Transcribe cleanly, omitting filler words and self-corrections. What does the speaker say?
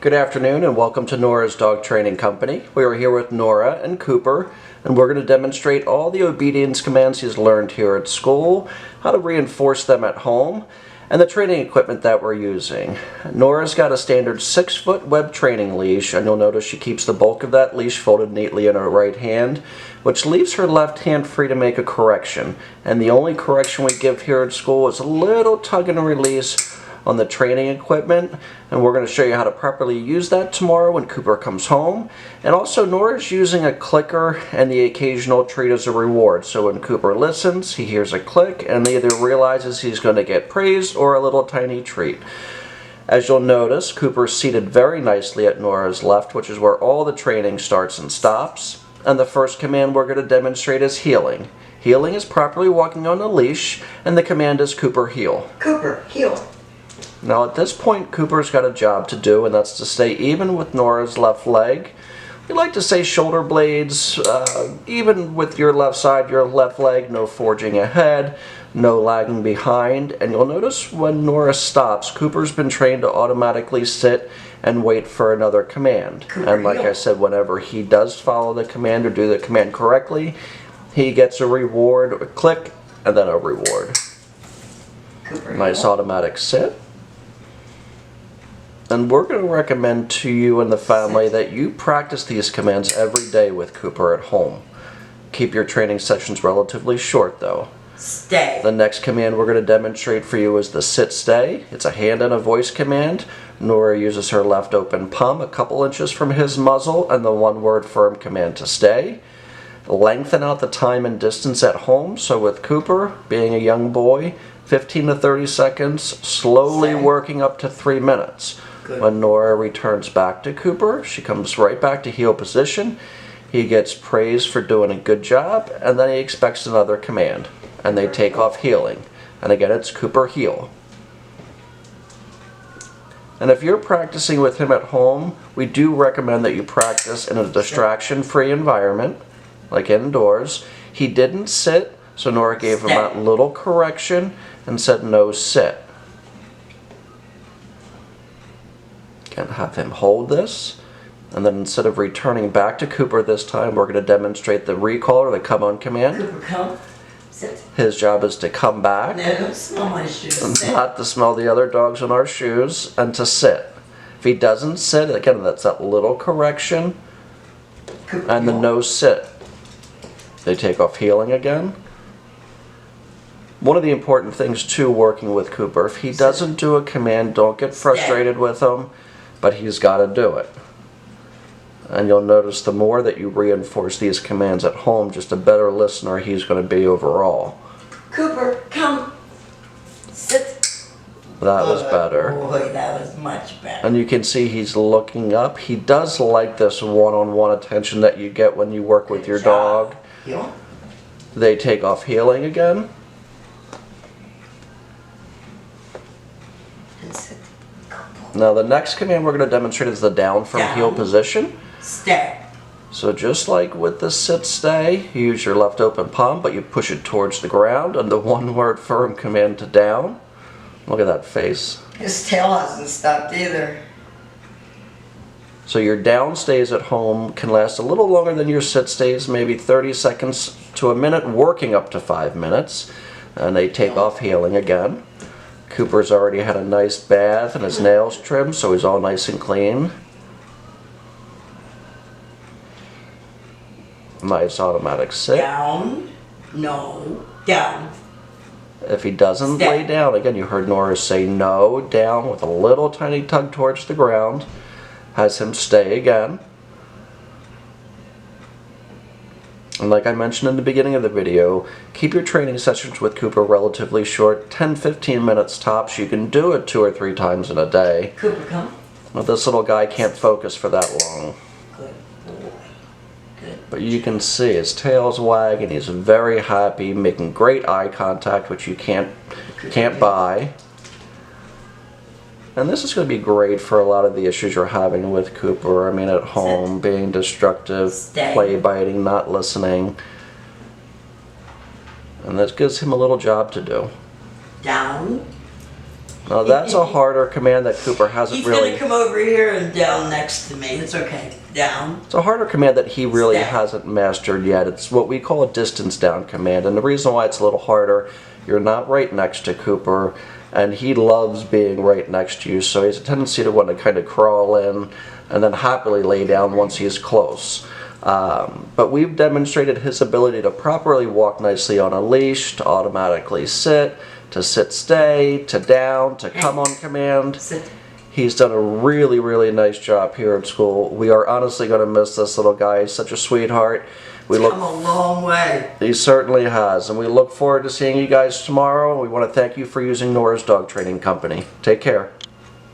Good afternoon and welcome to Nora's Dog Training Company. We are here with Nora and Cooper, and we're going to demonstrate all the obedience commands he's learned here at school, how to reinforce them at home, and the training equipment that we're using. Nora's got a standard 6-foot web training leash, and you'll notice she keeps the bulk of that leash folded neatly in her right hand, which leaves her left hand free to make a correction. And the only correction we give here at school is a little tug and release on the training equipment, and we're going to show you how to properly use that tomorrow when Cooper comes home. And also, Nora's using a clicker and the occasional treat as a reward, so when Cooper listens, he hears a click and either realizes he's going to get praise or a little tiny treat. As you'll notice, Cooper's seated very nicely at Nora's left, which is where all the training starts and stops. And the first command we're going to demonstrate is heeling. Heeling is properly walking on the leash, and the command is Cooper heel. Cooper heel. Now at this point, Cooper's got a job to do, and that's to stay even with Nora's left leg. We like to say shoulder blades, even with your left side, your left leg, no forging ahead, no lagging behind. And you'll notice when Nora stops, Cooper's been trained to automatically sit and wait for another command. Cooper and like heel. I said, whenever he does follow the command or do the command correctly, he gets a reward, a click, and then a reward. Cooper Nice heel. automatic sit. And we're going to recommend to you and the family that you practice these commands every day with Cooper at home. Keep your training sessions relatively short though. Stay. The next command we're going to demonstrate for you is the sit stay. It's a hand and a voice command. Nora uses her left open palm a couple inches from his muzzle and the one-word firm command to stay. Lengthen out the time and distance at home, so with Cooper, being a young boy, 15 to 30 seconds, slowly Stay. working up to 3 minutes. Good. When Nora returns back to Cooper, she comes right back to heel position. He gets praised for doing a good job, and then he expects another command. And they take off heeling. And again, it's Cooper heel. And if you're practicing with him at home, we do recommend that you practice in a distraction-free environment, like indoors. He didn't sit, so Nora gave him that little correction and said no sit. Can have him hold this, and then instead of returning back to Cooper this time, we're going to demonstrate the recall or the come on command. Cooper come. Sit. His job is to come back, No, don't smell my shoes. Sit. not to smell the other dogs on our shoes, and to sit. If he doesn't sit, again, that's that little correction, Cooper and the heel. no sit. They take off heeling again. One of the important things too, working with Cooper, if he doesn't do a command, don't get frustrated with him, but he's got to do it. And you'll notice the more that you reinforce these commands at home, just a better listener he's going to be overall. Cooper come. Sit. That was Good better. Boy, that was much better. And you can see he's looking up. He does like this one-on-one attention that you get when you work with your dog. Heel. They take off heeling again. And sit. Now the next command we're going to demonstrate is the down from heel Down. position. Stay. So just like with the sit stay, you use your left open palm, but you push it towards the ground, and the one-word firm command to down. Look at that face. His tail hasn't stopped either. So your down stays at home can last a little longer than your sit stays, maybe 30 seconds to a minute, working up to 5 minutes. And they take off heeling again. Cooper's already had a nice bath and his nails trimmed, so he's all nice and clean. Nice automatic sit. Down. No. Down. If he doesn't Stay. lay down, again, you heard Nora say no, down with a little tiny tug towards the ground. Has him stay again. And like I mentioned in the beginning of the video, keep your training sessions with Cooper relatively short, 10-15 minutes tops. You can do it 2 or 3 times in a day. Cooper come. But this little guy can't focus for that long. Good boy. Good. But you can see his tail's wagging, he's very happy, making great eye contact, which you can't buy. And this is going to be great for a lot of the issues you're having with Cooper. I mean, at home, being destructive, Stay. play biting, not listening. And this gives him a little job to do. Down. Now that's a harder command that Cooper hasn't He's really... gonna come over here and down next to me. It's okay. Down. It's a harder command that he really Stay. hasn't mastered yet. It's what we call a distance down command. And the reason why it's a little harder, you're not right next to Cooper, and he loves being right next to you, so he has a tendency to want to kind of crawl in and then happily lay down once he's close. But we've demonstrated his ability to properly walk nicely on a leash, to automatically sit, to sit stay, to down, to come on command. Sit. He's done a really, really nice job here at school. We are honestly going to miss this little guy. He's such a sweetheart. He's come a long way. He certainly has, and we look forward to seeing you guys tomorrow. We want to thank you for using Nora's Dog Training Company. Take care.